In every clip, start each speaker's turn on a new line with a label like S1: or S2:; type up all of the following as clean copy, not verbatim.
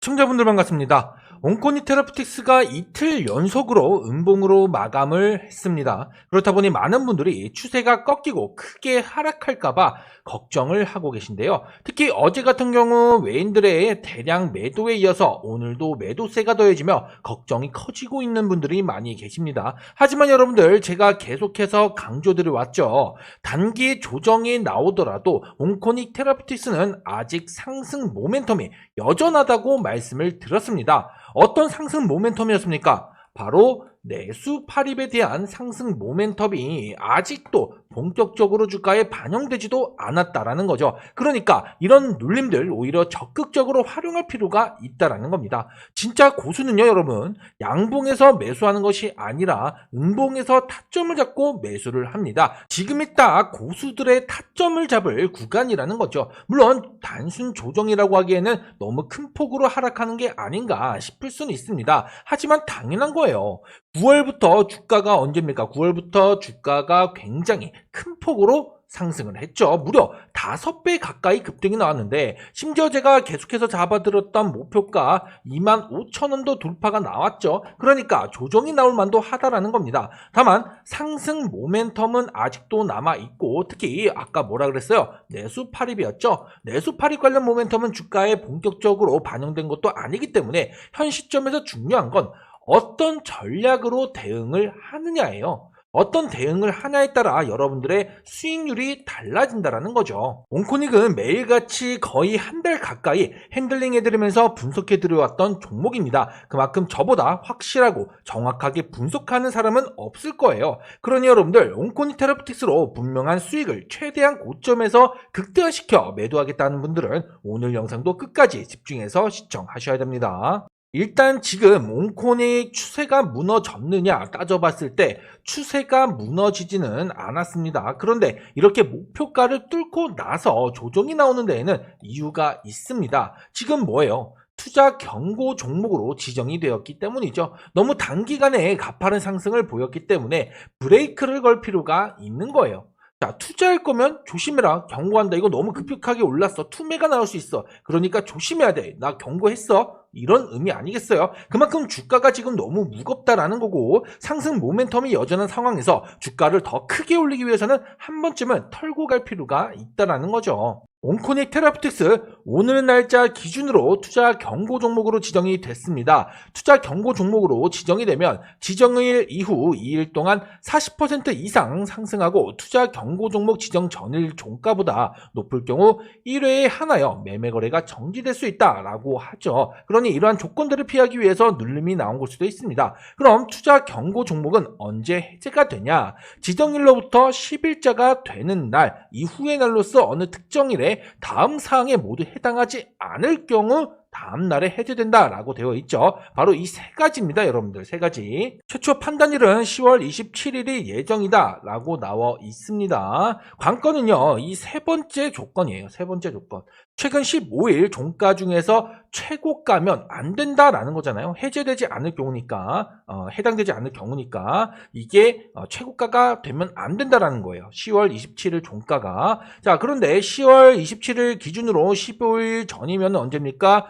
S1: 시청자분들 반갑습니다. 온코니 테라피틱스가 이틀 연속으로 음봉으로 마감을 했습니다. 그렇다 보니 많은 분들이 추세가 꺾이고 크게 하락할까봐 걱정을 하고 계신데요. 특히 어제 같은 경우 외인들의 대량 매도에 이어서 오늘도 매도세가 더해지며 걱정이 커지고 있는 분들이 많이 계십니다. 하지만 여러분들, 제가 계속해서 강조드려왔죠. 단기 조정이 나오더라도 온코니 테라피틱스는 아직 상승 모멘텀이 여전하다고 말씀을 드렸습니다. 어떤 상승 모멘텀이었습니까? 바로 내수 팔입에 대한 상승 모멘텀이 아직도 본격적으로 주가에 반영되지도 않았다라는 거죠. 그러니까 이런 눌림들 오히려 적극적으로 활용할 필요가 있다라는 겁니다. 진짜 고수는요, 여러분, 양봉에서 매수하는 것이 아니라 음봉에서 타점을 잡고 매수를 합니다. 지금이 딱 고수들의 타점을 잡을 구간이라는 거죠. 물론 단순 조정이라고 하기에는 너무 큰 폭으로 하락하는 게 아닌가 싶을 수는 있습니다. 하지만 당연한 거예요. 9월부터 주가가 언제입니까? 9월부터 주가가 굉장히 큰 폭으로 상승을 했죠. 무려 5배 가까이 급등이 나왔는데, 심지어 제가 계속해서 잡아들었던 목표가 25,000원도 돌파가 나왔죠. 그러니까 조정이 나올 만도 하다라는 겁니다. 다만 상승 모멘텀은 아직도 남아있고, 특히 아까 뭐라 그랬어요? 내수 팔입이었죠. 내수 팔입 관련 모멘텀은 주가에 본격적으로 반영된 것도 아니기 때문에 현 시점에서 중요한 건 어떤 전략으로 대응을 하느냐예요. 어떤 대응을 하냐에 따라 여러분들의 수익률이 달라진다는 거죠. 온코닉은 매일같이 거의 한 달 가까이 핸들링해드리면서 분석해드려왔던 종목입니다. 그만큼 저보다 확실하고 정확하게 분석하는 사람은 없을 거예요. 그러니 여러분들, 온코닉 테라피틱스로 분명한 수익을 최대한 고점에서 극대화시켜 매도하겠다는 분들은 오늘 영상도 끝까지 집중해서 시청하셔야 됩니다. 일단 지금 온코닉 추세가 무너졌느냐 따져봤을 때 추세가 무너지지는 않았습니다. 그런데 이렇게 목표가를 뚫고 나서 조정이 나오는 데에는 이유가 있습니다. 지금 뭐예요? 투자 경고 종목으로 지정이 되었기 때문이죠. 너무 단기간에 가파른 상승을 보였기 때문에 브레이크를 걸 필요가 있는 거예요. 자, 투자할 거면 조심해라. 경고한다. 이거 너무 급격하게 올랐어. 투매가 나올 수 있어. 그러니까 조심해야 돼. 나 경고했어. 이런 의미 아니겠어요? 그만큼 주가가 지금 너무 무겁다라는 거고, 상승 모멘텀이 여전한 상황에서 주가를 더 크게 올리기 위해서는 한 번쯤은 털고 갈 필요가 있다라는 거죠. 온코닉 테라피틱스 오늘 날짜 기준으로 투자 경고 종목으로 지정이 됐습니다. 투자 경고 종목으로 지정이 되면 지정일 이후 2일 동안 40% 이상 상승하고 투자 경고 종목 지정 전일 종가보다 높을 경우 1회에 하나여 매매 거래가 정지될 수 있다라고 하죠. 그러니 이러한 조건들을 피하기 위해서 눌림이 나온 걸 수도 있습니다. 그럼 투자 경고 종목은 언제 해제가 되냐? 지정일로부터 10일자가 되는 날 이후의 날로서 어느 특정일에 다음 사항에 모두 해당하지 않을 경우 다음 날에 해제된다라고 되어 있죠. 바로 이 세 가지입니다, 여러분들. 세 가지. 최초 판단일은 10월 27일이 예정이다라고 나와 있습니다. 관건은요, 이 세 번째 조건이에요. 세 번째 조건. 최근 15일 종가 중에서 최고가면 안 된다라는 거잖아요. 해제되지 않을 경우니까, 해당되지 않을 경우니까 이게 최고가가 되면 안 된다라는 거예요. 10월 27일 종가가. 자, 그런데 10월 27일 기준으로 15일 전이면 언제입니까?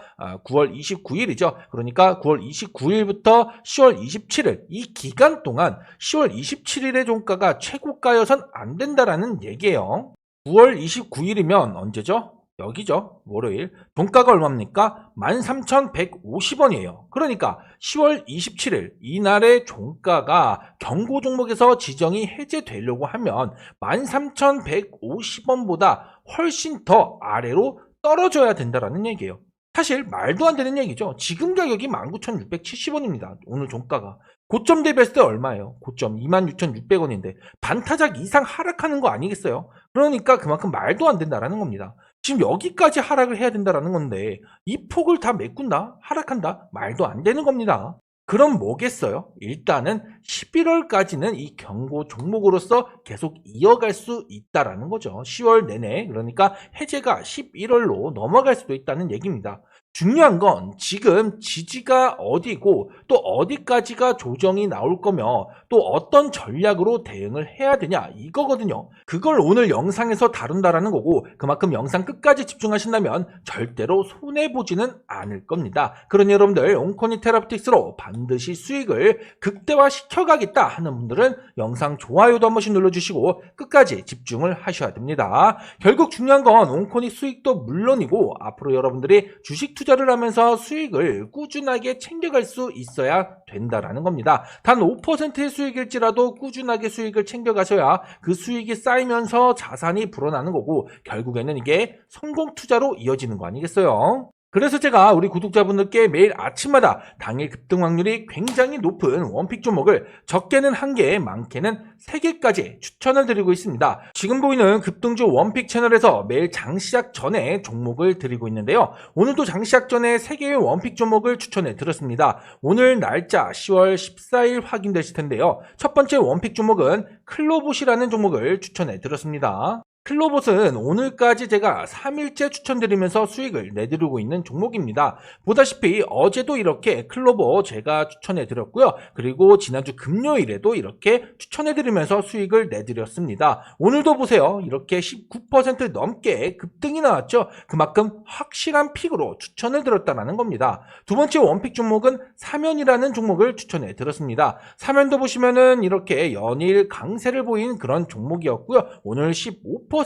S1: 9월 29일이죠. 그러니까 9월 29일부터 10월 27일 이 기간 동안 10월 27일의 종가가 최고가여선 안 된다라는 얘기예요. 9월 29일이면 언제죠? 여기죠. 월요일. 종가가 얼마입니까? 13,150원이에요. 그러니까 10월 27일 이날의 종가가 경고 종목에서 지정이 해제되려고 하면 13,150원보다 훨씬 더 아래로 떨어져야 된다라는 얘기예요. 사실 말도 안 되는 얘기죠. 지금 가격이 19,670원입니다. 오늘 종가가. 고점 대비했을 때 얼마예요? 고점 26,600원인데 반타작 이상 하락하는 거 아니겠어요? 그러니까 그만큼 말도 안 된다라는 겁니다. 지금 여기까지 하락을 해야 된다라는 건데 이 폭을 다 메꾼다? 하락한다? 말도 안 되는 겁니다. 그럼 뭐겠어요? 일단은 11월까지는 이 경고 종목으로서 계속 이어갈 수 있다라는 거죠. 10월 내내. 그러니까 해제가 11월로 넘어갈 수도 있다는 얘기입니다. 중요한 건 지금 지지가 어디고 또 어디까지가 조정이 나올 거며 또 어떤 전략으로 대응을 해야 되냐 이거거든요. 그걸 오늘 영상에서 다룬다라는 거고 그만큼 영상 끝까지 집중하신다면 절대로 손해보지는 않을 겁니다. 그러니 여러분들 온코니 테라피틱스로 반드시 수익을 극대화시켜가겠다 하는 분들은 영상 좋아요도 한 번씩 눌러주시고 끝까지 집중을 하셔야 됩니다. 결국 중요한 건 온코니 수익도 물론이고 앞으로 여러분들이 주식 투자를 하면서 수익을 꾸준하게 챙겨갈 수 있어야 된다라는 겁니다. 단 5%의 수익일지라도 꾸준하게 수익을 챙겨가셔야 그 수익이 쌓이면서 자산이 불어나는 거고 결국에는 이게 성공 투자로 이어지는 거 아니겠어요? 그래서 제가 우리 구독자분들께 매일 아침마다 당일 급등 확률이 굉장히 높은 원픽 종목을 적게는 1개, 많게는 3개까지 추천을 드리고 있습니다. 지금 보이는 급등주 원픽 채널에서 매일 장시작 전에 종목을 드리고 있는데요. 오늘도 장시작 전에 3개의 원픽 종목을 추천해 드렸습니다. 오늘 날짜 10월 14일 확인되실 텐데요. 첫 번째 원픽 종목은 클로봇이라는 종목을 추천해 드렸습니다. 클로봇은 오늘까지 제가 3일째 추천드리면서 수익을 내드리고 있는 종목입니다. 보다시피 어제도 이렇게 클로봇 제가 추천해드렸고요. 그리고 지난주 금요일에도 이렇게 추천해드리면서 수익을 내드렸습니다. 오늘도 보세요. 이렇게 19% 넘게 급등이 나왔죠. 그만큼 확실한 픽으로 추천을 드렸다는 겁니다. 두 번째 원픽 종목은 사면이라는 종목을 추천해드렸습니다. 사면도 보시면은 이렇게 연일 강세를 보인 그런 종목이었고요. 오늘 15%까지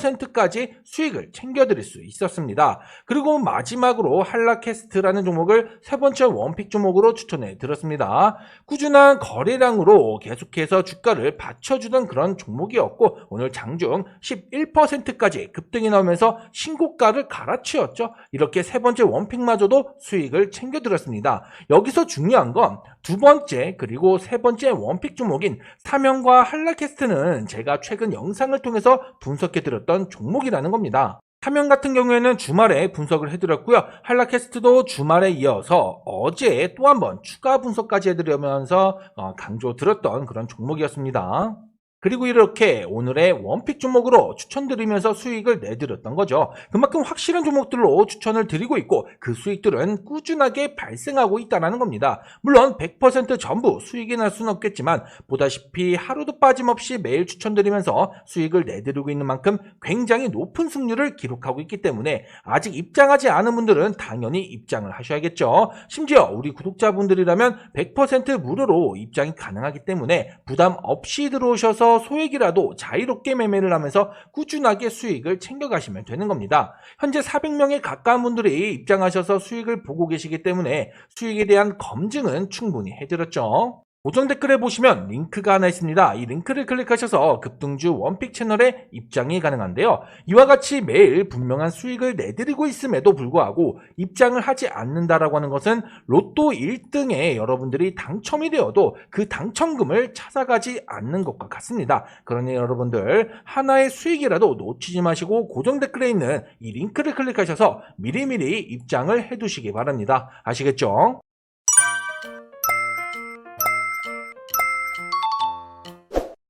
S1: 수익을 챙겨드릴 수 있었습니다. 그리고 마지막으로 한라캐스트라는 종목을 세 번째 원픽 종목으로 추천해 드렸습니다. 꾸준한 거래량으로 계속해서 주가를 받쳐주던 그런 종목이었고 오늘 장중 11%까지 급등이 나오면서 신고가를 갈아치웠죠. 이렇게 세 번째 원픽마저도 수익을 챙겨드렸습니다. 여기서 중요한 건 두 번째 그리고 세 번째 원픽 종목인 사면과 한라캐스트는 제가 최근 영상을 통해서 분석해드렸던 종목이라는 겁니다. 사면 같은 경우에는 주말에 분석을 해드렸고요. 한라캐스트도 주말에 이어서 어제 또 한 번 추가 분석까지 해드리면서 강조드렸던 그런 종목이었습니다. 그리고 이렇게 오늘의 원픽 종목으로 추천드리면서 수익을 내드렸던 거죠. 그만큼 확실한 종목들로 추천을 드리고 있고 그 수익들은 꾸준하게 발생하고 있다는 겁니다. 물론 100% 전부 수익이 날 수는 없겠지만 보다시피 하루도 빠짐없이 매일 추천드리면서 수익을 내드리고 있는 만큼 굉장히 높은 승률을 기록하고 있기 때문에 아직 입장하지 않은 분들은 당연히 입장을 하셔야겠죠. 심지어 우리 구독자분들이라면 100% 무료로 입장이 가능하기 때문에 부담 없이 들어오셔서 소액이라도 자유롭게 매매를 하면서 꾸준하게 수익을 챙겨가시면 되는 겁니다. 현재 400명에 가까운 분들이 입장하셔서 수익을 보고 계시기 때문에 수익에 대한 검증은 충분히 해드렸죠. 고정 댓글에 보시면 링크가 하나 있습니다. 이 링크를 클릭하셔서 급등주 원픽 채널에 입장이 가능한데요. 이와 같이 매일 분명한 수익을 내드리고 있음에도 불구하고 입장을 하지 않는다라고 하는 것은 로또 1등에 여러분들이 당첨이 되어도 그 당첨금을 찾아가지 않는 것과 같습니다. 그러니 여러분들 하나의 수익이라도 놓치지 마시고 고정 댓글에 있는 이 링크를 클릭하셔서 미리미리 입장을 해두시기 바랍니다. 아시겠죠?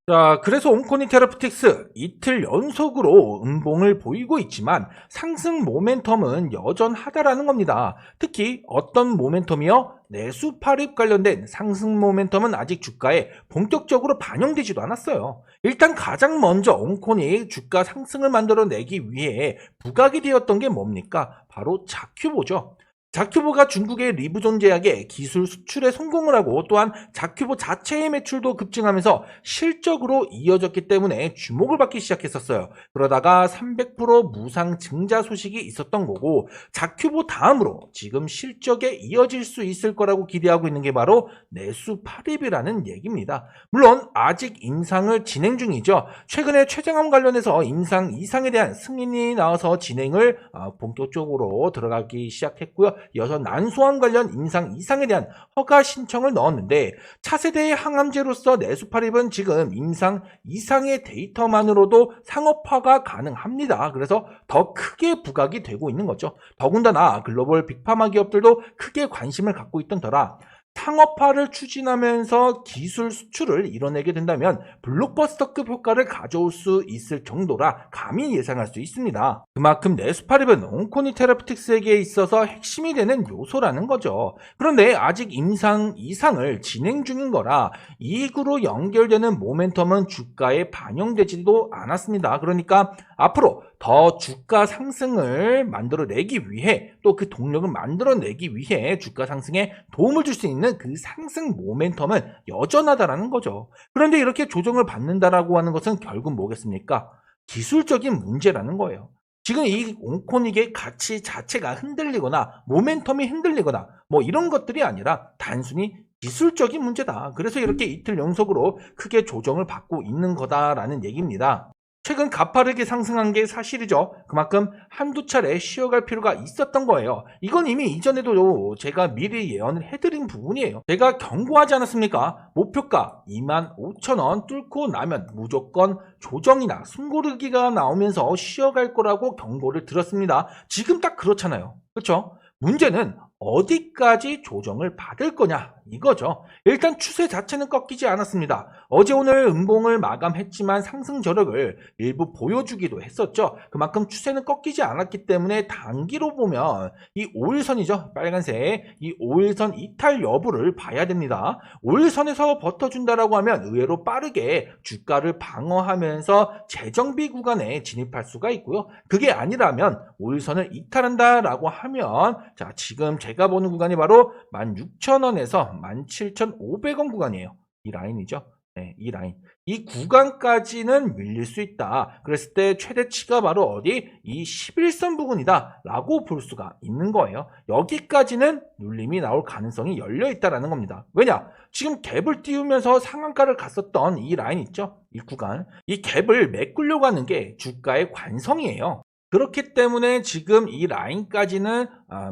S1: 자, 그래서 온코니 테라피틱스 이틀 연속으로 음봉을 보이고 있지만 상승 모멘텀은 여전하다라는 겁니다. 특히 어떤 모멘텀이요? 내수 팔입 관련된 상승 모멘텀은 아직 주가에 본격적으로 반영되지도 않았어요. 일단 가장 먼저 온코니 주가 상승을 만들어내기 위해 부각이 되었던 게 뭡니까? 바로 자큐보죠. 자큐보가 중국의 리브존 제약의 기술 수출에 성공을 하고 또한 자큐보 자체의 매출도 급증하면서 실적으로 이어졌기 때문에 주목을 받기 시작했었어요. 그러다가 300% 무상 증자 소식이 있었던 거고 자큐보 다음으로 지금 실적에 이어질 수 있을 거라고 기대하고 있는 게 바로 내수 팔입이라는 얘기입니다. 물론 아직 임상을 진행 중이죠. 최근에 최장암 관련해서 임상 이상에 대한 승인이 나와서 진행을 본격적으로 들어가기 시작했고요. 이어서 난소암 관련 임상 이상에 대한 허가 신청을 넣었는데 차세대의 항암제로서 내수팔입은 지금 임상 이상의 데이터만으로도 상업화가 가능합니다. 그래서 더 크게 부각이 되고 있는 거죠. 더군다나 글로벌 빅파마 기업들도 크게 관심을 갖고 있던 터라 상업화를 추진하면서 기술 수출을 이뤄내게 된다면 블록버스터급 효과를 가져올 수 있을 정도라 감히 예상할 수 있습니다. 그만큼 네스파립은 옹코니 테라피틱스에게 있어서 핵심이 되는 요소라는 거죠. 그런데 아직 임상 이상을 진행 중인 거라 이익으로 연결되는 모멘텀은 주가에 반영되지도 않았습니다. 그러니까 앞으로 더 주가 상승을 만들어내기 위해 또 그 동력을 만들어내기 위해 주가 상승에 도움을 줄 수 있는 그 상승 모멘텀은 여전하다라는 거죠. 그런데 이렇게 조정을 받는다라고 하는 것은 결국 뭐겠습니까? 기술적인 문제라는 거예요. 지금 이 옹코닉의 가치 자체가 흔들리거나 모멘텀이 흔들리거나 뭐 이런 것들이 아니라 단순히 기술적인 문제다. 그래서 이렇게 이틀 연속으로 크게 조정을 받고 있는 거다라는 얘기입니다. 최근 가파르게 상승한 게 사실이죠. 그만큼 한두 차례 쉬어갈 필요가 있었던 거예요. 이건 이미 이전에도 제가 미리 예언을 해드린 부분이에요. 제가 경고하지 않았습니까? 목표가 25,000원 뚫고 나면 무조건 조정이나 숨고르기가 나오면서 쉬어갈 거라고 경고를 드렸습니다. 지금 딱 그렇잖아요. 그렇죠? 문제는 어디까지 조정을 받을 거냐 이거죠. 일단 추세 자체는 꺾이지 않았습니다. 어제 오늘 음봉을 마감했지만 상승 저력을 일부 보여주기도 했었죠. 그만큼 추세는 꺾이지 않았기 때문에 단기로 보면 이 5일선이죠. 빨간색 이 5일선 이탈 여부를 봐야 됩니다. 5일선에서 버텨준다라고 하면 의외로 빠르게 주가를 방어하면서 재정비 구간에 진입할 수가 있고요. 그게 아니라면 5일선을 이탈한다라고 하면 자 지금 제가 보는 구간이 바로 16,000원에서 17,500원 구간이에요. 이 라인이죠. 네, 이 라인. 이 구간까지는 밀릴 수 있다. 그랬을 때 최대치가 바로 어디? 이 11선 부근이다 라고 볼 수가 있는 거예요. 여기까지는 눌림이 나올 가능성이 열려 있다는 겁니다. 왜냐? 지금 갭을 띄우면서 상한가를 갔었던 이 라인 있죠? 이 구간. 이 갭을 메꾸려고 하는 게 주가의 관성이에요. 그렇기 때문에 지금 이 라인까지는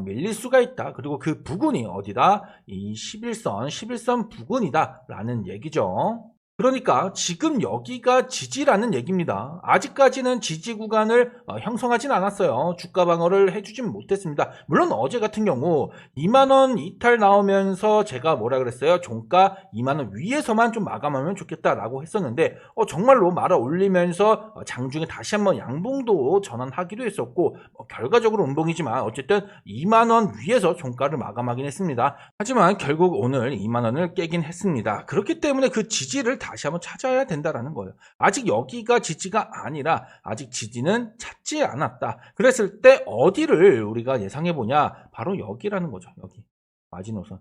S1: 밀릴 수가 있다. 그리고 그 부근이 어디다? 이 11선 부근이다 라는 얘기죠. 그러니까 지금 여기가 지지라는 얘기입니다. 아직까지는 지지 구간을 형성하진 않았어요. 주가 방어를 해주진 못했습니다. 물론 어제 같은 경우 2만원 이탈 나오면서 제가 뭐라 그랬어요? 종가 2만원 위에서만 좀 마감하면 좋겠다라고 했었는데 정말로 말아 올리면서 장중에 다시 한번 양봉도 전환하기도 했었고 결과적으로 음봉이지만 어쨌든 2만원 위에서 종가를 마감하긴 했습니다. 하지만 결국 오늘 2만원을 깨긴 했습니다. 그렇기 때문에 그 지지를 다시 한번 찾아야 된다는 거예요. 아직 여기가 지지가 아니라 아직 지지는 찾지 않았다. 그랬을 때 어디를 우리가 예상해 보냐? 바로 여기라는 거죠. 여기 마지노선.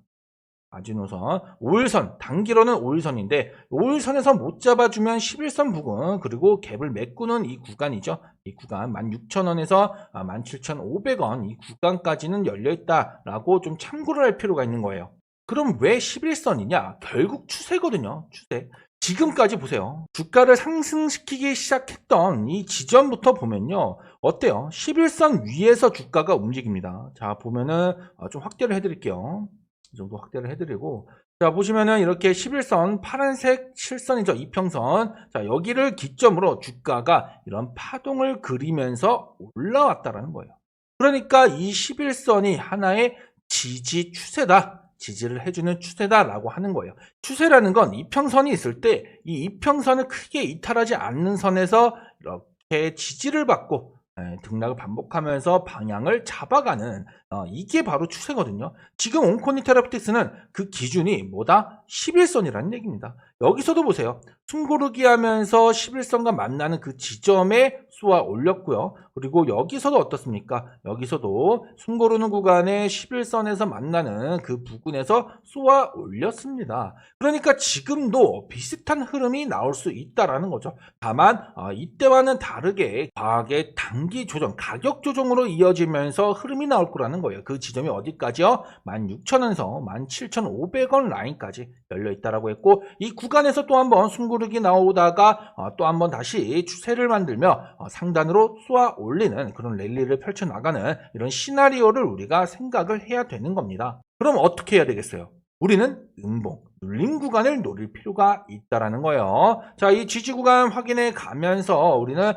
S1: 5일선, 단기로는 5일선인데 5일선에서 못 잡아주면 11선 부근 그리고 갭을 메꾸는 이 구간이죠. 이 구간 16,000원에서 17,500원 이 구간까지는 열려있다라고 좀 참고를 할 필요가 있는 거예요. 그럼 왜 11선이냐? 결국 추세거든요. 추세. 지금까지 보세요. 주가를 상승시키기 시작했던 이 지점부터 보면요. 어때요? 11선 위에서 주가가 움직입니다. 자, 보면은 좀 확대를 해드릴게요. 이 정도 확대를 해드리고 자 보시면은 이렇게 11선 파란색 실선이죠. 이평선. 자 여기를 기점으로 주가가 이런 파동을 그리면서 올라왔다라는 거예요. 그러니까 이 11선이 하나의 지지 추세다. 지지를 해주는 추세다라고 하는 거예요. 추세라는 건 이평선이 있을 때 이 이평선을 크게 이탈하지 않는 선에서 이렇게 지지를 받고 등락을 반복하면서 방향을 잡아가는 이게 바로 추세거든요. 지금 옹코니 테라피틱스는 그 기준이 뭐다? 11선이라는 얘기입니다. 여기서도 보세요. 숨고르기 하면서 11선과 만나는 그 지점에 쏘아 올렸고요. 그리고 여기서도 어떻습니까? 여기서도 숨고르는 구간에 11선에서 만나는 그 부근에서 쏘아 올렸습니다. 그러니까 지금도 비슷한 흐름이 나올 수 있다라는 거죠. 다만 이때와는 다르게 과하게 단기 조정, 가격 조정으로 이어지면서 흐름이 나올 거라는 거예요. 그 지점이 어디까지요? 16,000원에서 17,500원 라인까지 열려 있다라고 했고 이 구간에서 또 한번 숨고르기 나오다가 또 한번 다시 추세를 만들며 상단으로 쏘아 올리는 그런 랠리를 펼쳐나가는 이런 시나리오를 우리가 생각을 해야 되는 겁니다. 그럼 어떻게 해야 되겠어요? 우리는 음봉, 눌림 구간을 노릴 필요가 있다라는 거예요. 자, 이 지지 구간 확인해 가면서 우리는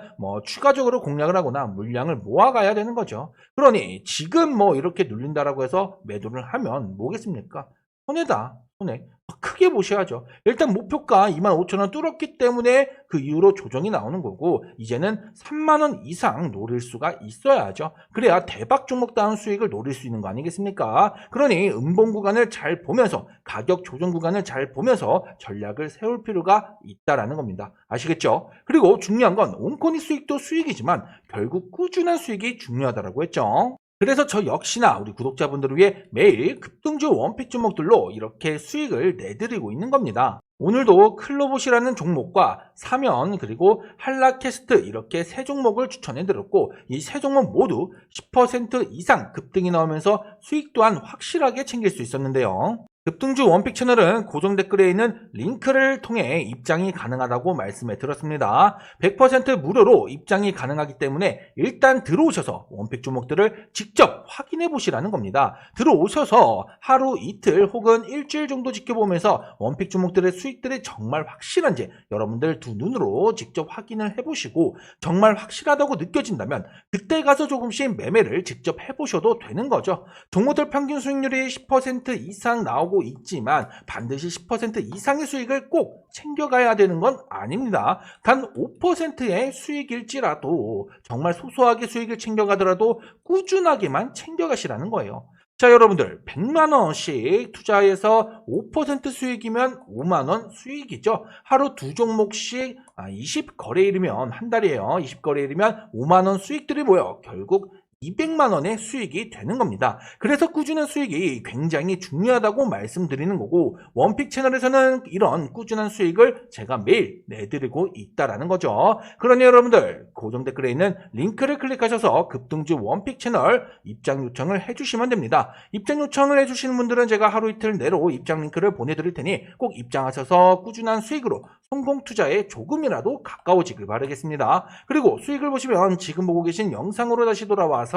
S1: 추가적으로 공략을 하거나 물량을 모아가야 되는 거죠. 그러니 지금 이렇게 눌린다라고 해서 매도를 하면 뭐겠습니까? 손해다. 손해. 크게 보셔야죠. 일단 목표가 25,000원 뚫었기 때문에 그 이후로 조정이 나오는 거고 이제는 3만원 이상 노릴 수가 있어야죠. 그래야 대박 종목다운 수익을 노릴 수 있는 거 아니겠습니까? 그러니 음봉 구간을 잘 보면서 가격 조정 구간을 잘 보면서 전략을 세울 필요가 있다라는 겁니다. 아시겠죠? 그리고 중요한 건 온코니 수익도 수익이지만 결국 꾸준한 수익이 중요하다고 했죠. 그래서 저 역시나 우리 구독자분들을 위해 매일 급등주 원픽 종목들로 이렇게 수익을 내드리고 있는 겁니다. 오늘도 클로봇이라는 종목과 사면 그리고 한라캐스트 이렇게 세 종목을 추천해 드렸고 이 세 종목 모두 10% 이상 급등이 나오면서 수익 또한 확실하게 챙길 수 있었는데요. 급등주 원픽 채널은 고정 댓글에 있는 링크를 통해 입장이 가능하다고 말씀해 드렸습니다. 100% 무료로 입장이 가능하기 때문에 일단 들어오셔서 원픽 종목들을 직접 확인해 보시라는 겁니다. 들어오셔서 하루 이틀 혹은 일주일 정도 지켜보면서 원픽 종목들의 수익들이 정말 확실한지 여러분들 두 눈으로 직접 확인을 해보시고 정말 확실하다고 느껴진다면 그때 가서 조금씩 매매를 직접 해보셔도 되는 거죠. 종목들 평균 수익률이 10% 이상 나오고 있지만 반드시 10% 이상의 수익을 꼭 챙겨가야 되는 건 아닙니다. 단 5%의 수익일지라도 정말 소소하게 수익을 챙겨가더라도 꾸준하게만 챙겨가시라는 거예요. 자, 여러분들 100만원씩 투자해서 5% 수익이면 5만원 수익이죠. 하루 두 종목씩 20거래일이면 한 달이에요. 20거래일이면 5만원 수익들이 모여 결국 200만원의 수익이 되는 겁니다. 그래서 꾸준한 수익이 굉장히 중요하다고 말씀드리는 거고 원픽 채널에서는 이런 꾸준한 수익을 제가 매일 내드리고 있다라는 거죠. 그러니 여러분들 고정 댓글에 있는 링크를 클릭하셔서 급등주 원픽 채널 입장 요청을 해주시면 됩니다. 입장 요청을 해주시는 분들은 제가 하루 이틀 내로 입장 링크를 보내드릴 테니 꼭 입장하셔서 꾸준한 수익으로 성공 투자에 조금이라도 가까워지길 바라겠습니다. 그리고 수익을 보시면 지금 보고 계신 영상으로 다시 돌아와서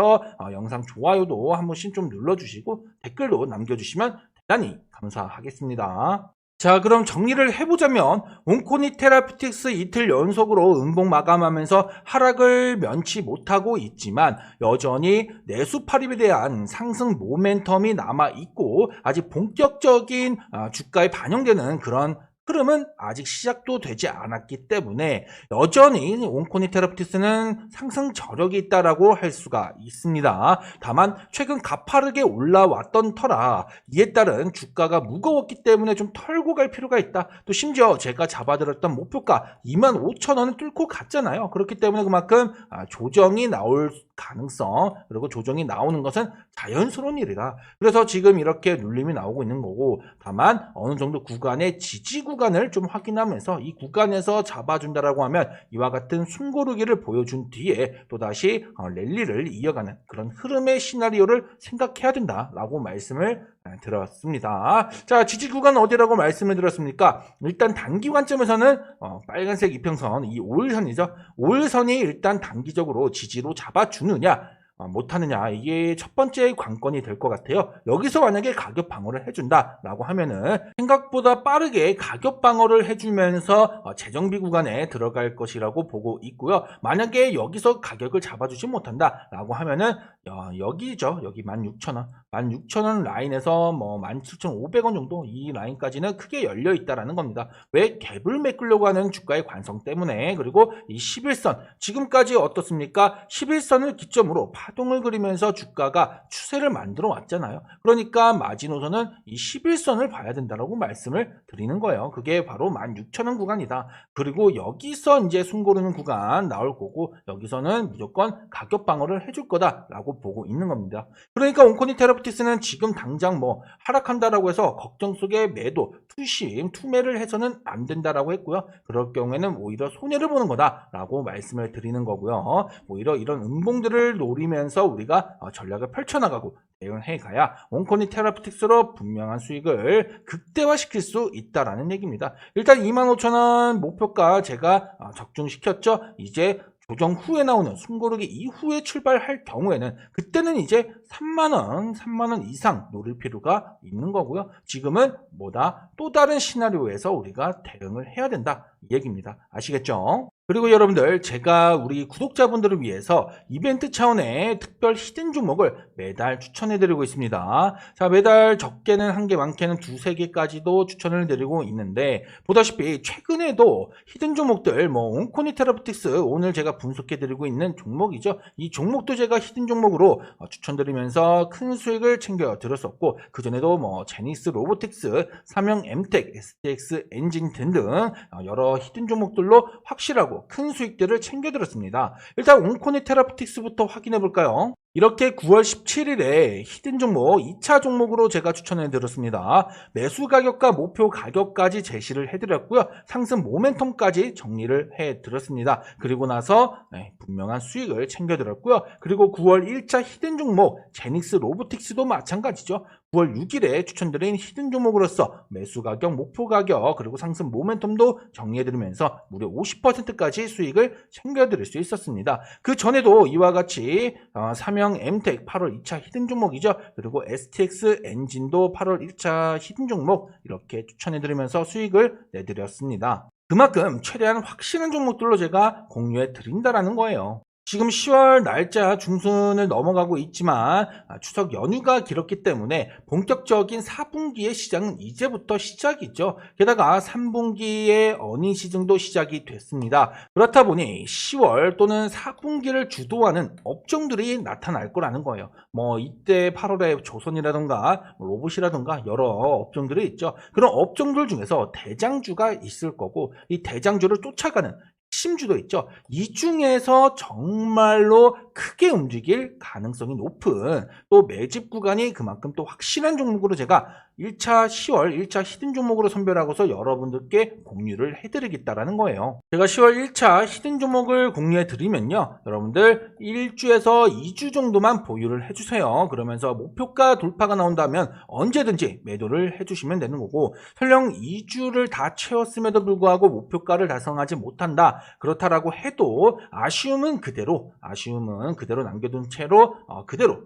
S1: 영상 좋아요도 한 번씩 좀 눌러주시고 댓글도 남겨주시면 대단히 감사하겠습니다. 자, 그럼 정리를 해보자면 온코니 테라피틱스 이틀 연속으로 음봉 마감하면서 하락을 면치 못하고 있지만 여전히 내수 팔입에 대한 상승 모멘텀이 남아있고 아직 본격적인 주가에 반영되는 그런 흐름은 아직 시작도 되지 않았기 때문에 여전히 온코니 테라피틱스는 상승 저력이 있다라고 할 수가 있습니다. 다만 최근 가파르게 올라왔던 터라 이에 따른 주가가 무거웠기 때문에 좀 털고 갈 필요가 있다. 또 심지어 제가 잡아들었던 목표가 25,000원을 뚫고 갔잖아요. 그렇기 때문에 그만큼 조정이 나올 가능성 그리고 조정이 나오는 것은 자연스러운 일이다. 그래서 지금 이렇게 눌림이 나오고 있는 거고 다만 어느 정도 구간의 지지 구간을 좀 확인하면서 이 구간에서 잡아준다라고 하면 이와 같은 숨고르기를 보여준 뒤에 또다시 랠리를 이어가는 그런 흐름의 시나리오를 생각해야 된다라고 말씀을 들었습니다. 자, 지지 구간 어디라고 말씀을 드렸습니까? 일단 단기 관점에서는 빨간색 이평선, 이 5일선이죠. 5일선이 일단 단기적으로 지지로 잡아주느냐 못하느냐 이게 첫 번째 관건이 될 것 같아요. 여기서 만약에 가격 방어를 해준다라고 하면은 생각보다 빠르게 가격 방어를 해주면서 재정비 구간에 들어갈 것이라고 보고 있고요. 만약에 여기서 가격을 잡아주지 못한다라고 하면은 여기죠. 여기 16,000원 16,000원 라인에서 뭐 17,500원 정도 이 라인까지는 크게 열려 있다라는 겁니다. 왜 갭을 메꾸려고 하는 주가의 관성 때문에 그리고 이 11선 지금까지 어떻습니까? 11선을 기점으로 파동을 그리면서 주가가 추세를 만들어 왔잖아요. 그러니까 마지노선은 이 11선을 봐야 된다라고 말씀을 드리는 거예요. 그게 바로 16,000원 구간이다. 그리고 여기서 이제 숨고르는 구간 나올 거고 여기서는 무조건 가격 방어를 해줄 거다라고 보고 있는 겁니다. 그러니까 온코니 테라피틱스는 지금 당장 뭐 하락한다라고 해서 걱정 속에 매도, 투심, 투매를 해서는 안 된다라고 했고요. 그럴 경우에는 오히려 손해를 보는 거다라고 말씀을 드리는 거고요. 오히려 이런 음봉들을 노리면서 우리가 전략을 펼쳐나가고 대응해 가야 온코니 테라피틱스로 분명한 수익을 극대화시킬 수 있다라는 얘기입니다. 일단 25,000원 목표가 제가 적중시켰죠. 이제 조정 후에 나오는 숨고르기 이후에 출발할 경우에는 그때는 이제 3만원 이상 노릴 필요가 있는 거고요. 지금은 뭐다? 또 다른 시나리오에서 우리가 대응을 해야 된다. 이 얘기입니다. 아시겠죠? 그리고 여러분들, 제가 우리 구독자분들을 위해서 이벤트 차원의 특별 히든 종목을 매달 추천해드리고 있습니다. 자, 매달 적게는 1개, 많게는 2, 3개까지도 추천을 드리고 있는데, 보다시피 최근에도 히든 종목들, 온코니 테라피틱스, 오늘 제가 분석해드리고 있는 종목이죠. 이 종목도 제가 히든 종목으로 추천드리면서 큰 수익을 챙겨드렸었고, 그전에도 제니스 로보틱스, 삼형 엠텍, STX 엔진 등등 여러 히든 종목들로 확실하고 큰 수익들을 챙겨들었습니다. 일단 온코니 테라피틱스부터 확인해 볼까요? 이렇게 9월 17일에 히든 종목 2차 종목으로 제가 추천해 드렸습니다. 매수 가격과 목표 가격까지 제시를 해드렸고요. 상승 모멘텀까지 정리를 해드렸습니다. 그리고 나서 분명한 수익을 챙겨드렸고요. 그리고 9월 1차 히든 종목 제닉스 로보틱스도 마찬가지죠. 9월 6일에 추천드린 히든 종목으로서 매수 가격, 목표 가격, 그리고 상승 모멘텀도 정리해드리면서 무려 50%까지 수익을 챙겨드릴 수 있었습니다. 그 전에도 이와 같이 삼형 엠텍 8월 2차 히든 종목이죠. 그리고 STX 엔진도 8월 1차 히든 종목 이렇게 추천해드리면서 수익을 내드렸습니다. 그만큼 최대한 확실한 종목들로 제가 공유해 드린다라는 거예요. 지금 10월 날짜 중순을 넘어가고 있지만 추석 연휴가 길었기 때문에 본격적인 4분기의 시장은 이제부터 시작이죠. 게다가 3분기의 어닝 시즌도 시작이 됐습니다. 그렇다 보니 10월 또는 4분기를 주도하는 업종들이 나타날 거라는 거예요. 이때 8월에 조선이라든가 로봇이라든가 여러 업종들이 있죠. 그런 업종들 중에서 대장주가 있을 거고, 이 대장주를 쫓아가는 핵심주도 있죠. 이 중에서 정말로 크게 움직일 가능성이 높은 또 매집 구간이 그만큼 또 확실한 종목으로 제가 1차 10월 1차 히든 종목으로 선별하고서 여러분들께 공유를 해드리겠다라는 거예요. 제가 10월 1차 히든 종목을 공유해 드리면요, 여러분들 1주에서 2주 정도만 보유를 해주세요. 그러면서 목표가 돌파가 나온다면 언제든지 매도를 해주시면 되는 거고, 설령 2주를 다 채웠음에도 불구하고 목표가를 달성하지 못한다, 그렇다라고 해도 아쉬움은 그대로 남겨둔 채로 그대로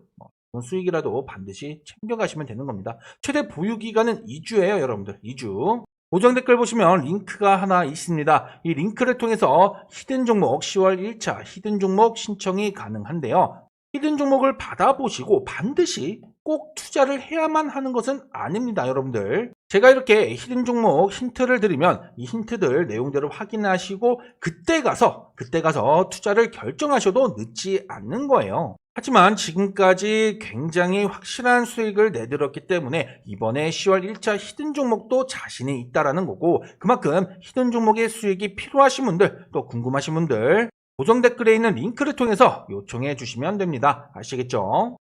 S1: 수익이라도 반드시 챙겨가시면 되는 겁니다. 최대 보유 기간은 2주예요, 여러분들. 2주. 고정 댓글 보시면 링크가 하나 있습니다. 이 링크를 통해서 히든 종목 10월 1차 히든 종목 신청이 가능한데요. 히든 종목을 받아보시고 반드시 꼭 투자를 해야만 하는 것은 아닙니다, 여러분들. 제가 이렇게 히든 종목 힌트를 드리면 이 힌트들 내용들을 확인하시고 그때 가서 투자를 결정하셔도 늦지 않는 거예요. 하지만 지금까지 굉장히 확실한 수익을 내드렸기 때문에 이번에 10월 1차 히든 종목도 자신이 있다라는 거고, 그만큼 히든 종목의 수익이 필요하신 분들, 또 궁금하신 분들 고정 댓글에 있는 링크를 통해서 요청해 주시면 됩니다. 아시겠죠?